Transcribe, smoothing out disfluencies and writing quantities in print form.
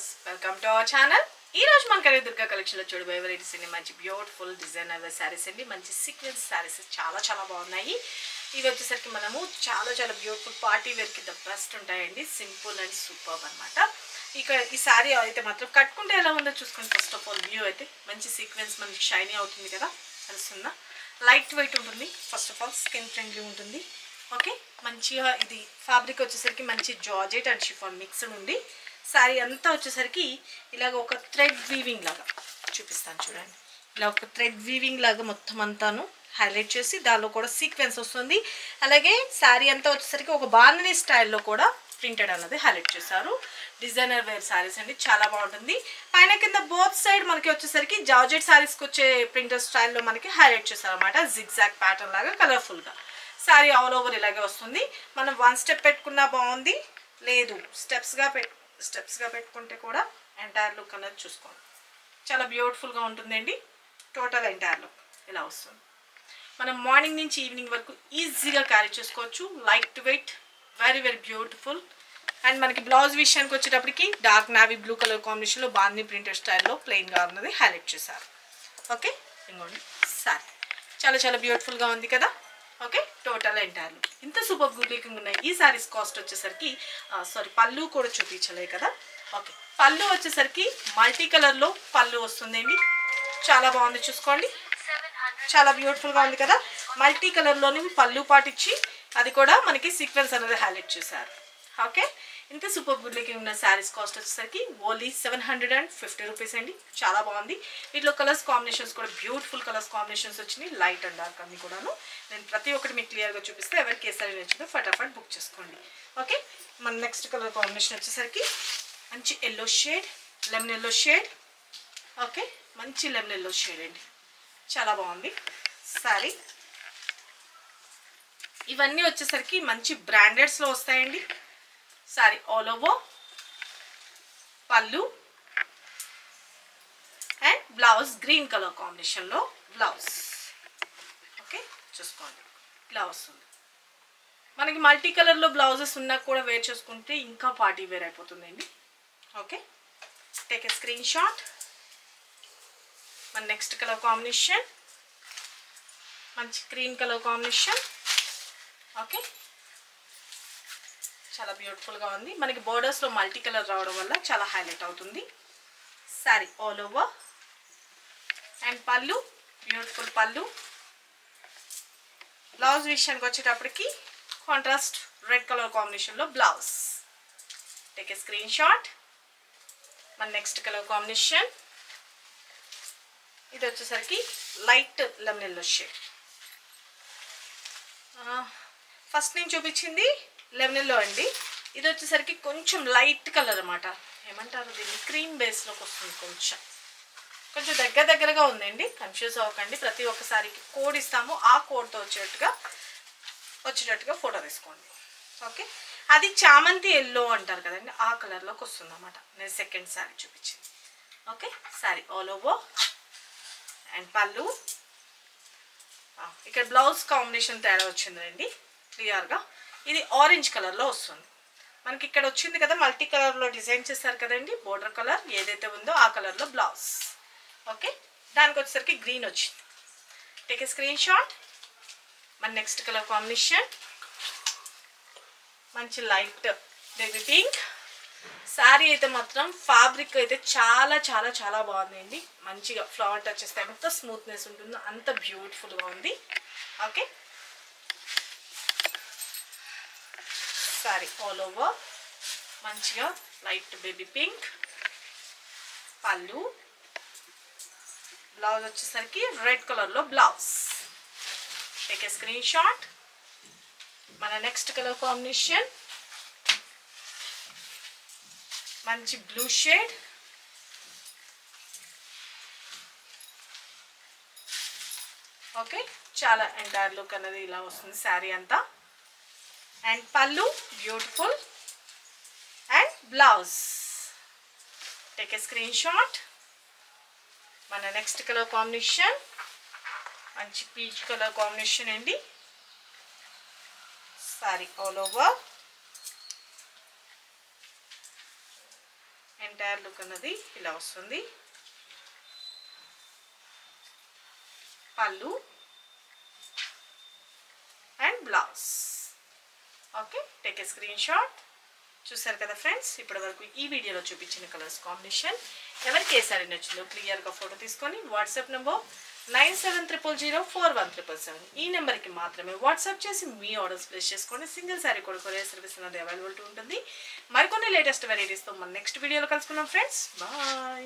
viewers, welcome to our channel. ఈ రోజు మన కరే దుర్గా కలెక్షన్ లో చూడబోయే వెరైటీస్ అన్ని మంచి బ్యూటిఫుల్ డిజైనర్ సారీస్ అండి. మంచి సీక్వెన్స్ సారీస్ చాలా బాగున్నాయి. ఇవి వచ్చేసరికి మనము చాలా బ్యూటిఫుల్ పార్టీ వేర్ కి ద బెస్ట్ ఉంటాయండి. సింపుల్ అండ్ సూపర్బ్ అన్నమాట. ఇక ఈ సారీ అయితే మాత్రం కట్టుకుంటే ఎలా ఉందో చూసుకోండి. ఫస్ట్ ఆఫ్ ఆల్ వ్యూ అయితే మంచి సీక్వెన్స్ మనకి షైనీ అవుతుంది కదా, తెలుస్తుందా? లైట్ వెయిట్ ఉంటుంది. First of all skin friendly ఉంటుంది. ఓకే, మంచిగా ఇది ఫ్యాబ్రిక్ వచ్చేసరికి మంచి జార్జెట్ అండ్ షిఫాన్ మిక్స్డ్ ఉంది. శారీ అంతా వచ్చేసరికి ఇలాగ ఒక థ్రెడ్ వీవింగ్ లాగా చూపిస్తాను చూడండి. ఇలా ఒక థ్రెడ్ వీవింగ్ లాగా మొత్తం అంతాను హైలైట్ చేసి దానిలో కూడా సీక్వెన్స్ వస్తుంది. అలాగే శారీ అంతా వచ్చేసరికి ఒక బాందిని స్టైల్లో కూడా ప్రింటెడ్ అన్నది హైలైట్ చేశారు. డిజైనర్ వేర్ శారీస్ అండి, చాలా బాగుంటుంది. పైన కింద బోత్ సైడ్ మనకి వచ్చేసరికి జార్జెట్ శారీస్కి వచ్చే ప్రింటర్ స్టైల్లో మనకి హైలైట్ చేశారు అనమాట. జిగ్జాగ్ ప్యాటర్న్ లాగా కలర్ఫుల్గా శారీ ఆల్ ఓవర్ ఇలాగే వస్తుంది. మనం వన్ స్టెప్ పెట్టుకున్నా బాగుంది, లేదు స్టెప్స్గా పెట్టుకుంటే కూడా ఎంటైర్ లుక్ అనేది చూసుకోండి. చాలా బ్యూటిఫుల్గా ఉంటుందండి. టోటల్ ఎంటైర్ లుక్ ఇలా వస్తుంది. మనం మార్నింగ్ నుంచి ఈవినింగ్ వరకు ఈజీగా క్యారీ చేసుకోవచ్చు. Light weight, very beautiful. And మనకి బ్లౌజ్ విషయానికి వచ్చేటప్పటికి డార్క్ నావీ బ్లూ కలర్ కాంబినేషన్లో బాందీ ప్రింటెడ్ స్టైల్లో ప్లెయిన్గా ఉన్నది హైలైట్ చేశారు. ఓకే, ఇంకోండి సారీ చాలా బ్యూటిఫుల్గా ఉంది కదా. ఓకే, టోటల్ ఎంటైర్ లుక్ ఇంత సూపర్ గుడ్ లుకింగ్ ఉన్నాయి. ఈ సారీస్ కాస్ట్ వచ్చేసరికి పళ్ళు కూడా చూపించలే కదా. ఓకే, పళ్ళు వచ్చేసరికి మల్టీ కలర్లో పళ్ళు వస్తుందండి. చాలా బాగుంది, చూసుకోండి. చాలా బ్యూటిఫుల్గా ఉంది కదా. మల్టీ కలర్లోని పళ్ళు పాటిచ్చి అది కూడా మనకి సీక్వెన్స్ అనేది హైలైట్ చేశారు. ఓకే, ఇంత సూపర్ గుడ్ లుకింగ్ ఉన్న శారీస్ కాస్ట్ వచ్చేసరికి ఓన్లీ 750 రూపీస్ అండి. చాలా బాగుంది. వీటిలో కలర్స్ కాంబినేషన్స్ కూడా బ్యూటిఫుల్ కలర్స్ కాంబినేషన్స్ వచ్చినాయి. లైట్ అండ్ డార్క్ అన్ని కూడాను. నేను ప్రతి ఒక్కటి మీకు క్లియర్గా చూపిస్తే ఎవరికి ఏ సారీ నచ్చిందో ఫటాఫట్ బుక్ చేసుకోండి. ఓకే, మన నెక్స్ట్ కలర్ కాంబినేషన్ వచ్చేసరికి మంచి yellow shade, lemon yellow shade. Okay, మంచి లెమన్ ఎల్లో షేడ్ అండి, చాలా బాగుంది శారీ. ఇవన్నీ వచ్చేసరికి మంచి బ్రాండెడ్స్లో వస్తాయండి. సారీ ఆల్ ఓవర్ పళ్ళు అండ్ బ్లౌజ్ గ్రీన్ కలర్ కాంబినేషన్లో బ్లౌజ్. ఓకే, చూసుకోండి ఇలా వస్తుంది. మనకి మల్టీ కలర్లో బ్లౌజెస్ ఉన్నా కూడా వేర్ చేసుకుంటే ఇంకా పార్టీ వేర్ అయిపోతుందండి. Okay, take a screen shot. మన నెక్స్ట్ కలర్ కాంబినేషన్ మంచి గ్రీన్ కలర్ కాంబినేషన్. ఓకే, చాలా బ్యూటిఫుల్గా ఉంది. మనకి బోర్డర్స్లో మల్టీ కలర్ రావడం వల్ల చాలా హైలైట్ అవుతుంది. శారీ ఆల్ ఓవర్ అండ్ పళ్ళు బ్యూటిఫుల్ పళ్ళు. బ్లౌజ్ విషయానికి వచ్చేటప్పటికి కాంట్రాస్ట్ రెడ్ కలర్ కాంబినేషన్లో blouse. Take a screen shot. మన నెక్స్ట్ కలర్ కాంబినేషన్ ఇది వచ్చేసరికి light lemon yellow shade. First నేను చూపించింది లెమన్ ఎల్లో అండి. ఇది వచ్చేసరికి కొంచెం లైట్ కలర్ అనమాట. ఏమంటారు దీన్ని, క్రీమ్ బేస్లోకి వస్తుంది. కొంచెం దగ్గరగా ఉందండి. కన్ఫ్యూజ్ అవ్వకండి. ప్రతి ఒక్కసారికి కోడ్ ఇస్తాము, ఆ కోడ్తో వచ్చేటట్టుగా ఫోటో తీసుకోండి. ఓకే, అది చామంతి ఎల్లో అంటారు కదండి, ఆ కలర్లోకి వస్తుంది అన్నమాట. నేను సెకండ్ శారీ చూపించింది. Okay, sari all over and పళ్ళు. ఇక్కడ బ్లౌజ్ కాంబినేషన్ తేడా వచ్చిందండి క్లియర్గా. ఇది ఆరెంజ్ కలర్లో వస్తుంది. మనకి ఇక్కడ వచ్చింది కదా మల్టీ కలర్లో డిజైన్ చేస్తారు కదండి. బోర్డర్ కలర్ ఏదైతే ఉందో ఆ కలర్లో బ్లౌజ్. ఓకే, దానికి వచ్చేసరికి గ్రీన్ వచ్చింది. Take a screen shot. మన నెక్స్ట్ కలర్ కాంబినేషన్ మంచి లైట్ బేబీ పింక్. శారీ అయితే మాత్రం ఫ్యాబ్రిక్ అయితే చాలా బాగుందండి. మంచిగా ఫ్లవర్ టచ్ చేస్తే ఎంత స్మూత్నెస్ ఉంటుందో అంత బ్యూటిఫుల్గా ఉంది. ఓకే, సారీ ఆల్ ఓవర్ మంచిగా లైట్ బేబీ పింక్ పళ్ళు. బ్లౌజ్ వచ్చేసరికి రెడ్ కలర్లో blouse. Take a screen shot. మన నెక్స్ట్ కలర్ కాంబినేషన్ మంచి బ్లూ షేడ్. ఓకే, చాలా ఎంటైర్ లుక్ అనేది ఇలా వస్తుంది శారీ అంతా. అండ్ పళ్ళు beautiful and blouse. Take a screen shot. మన నెక్స్ట్ కలర్ కాంబినేషన్ మంచి పీచ్ కలర్ కాంబినేషన్ అండి. Sorry all over entire look అన్నది ఇలా వస్తుంది. పళ్ళు and blouse. Okay, take a screen shot. చూసారు కదా ఫ్రెండ్స్, ఇప్పటి వరకు ఈ వీడియోలో చూపించిన కలర్స్ కాంబినేషన్ ఎవరికి ఏ సారీ నచ్చిందో క్లియర్గా ఫోటో తీసుకొని వాట్సాప్ నెంబర్ 9700041777 ఈ నెంబర్కి మాత్రమే వాట్సాప్ చేసి మీ ఆర్డర్స్ ప్లేస్ చేసుకోండి. సింగిల్ సారీ కూడా కొరియర్ సర్వీస్ అనేది అవైలబిలిటీ ఉంటుంది. మరికొన్ని లేటెస్ట్ వెరైటీస్తో మన నెక్స్ట్ వీడియోలో కలుసుకుందాం ఫ్రెండ్స్. బాయ్.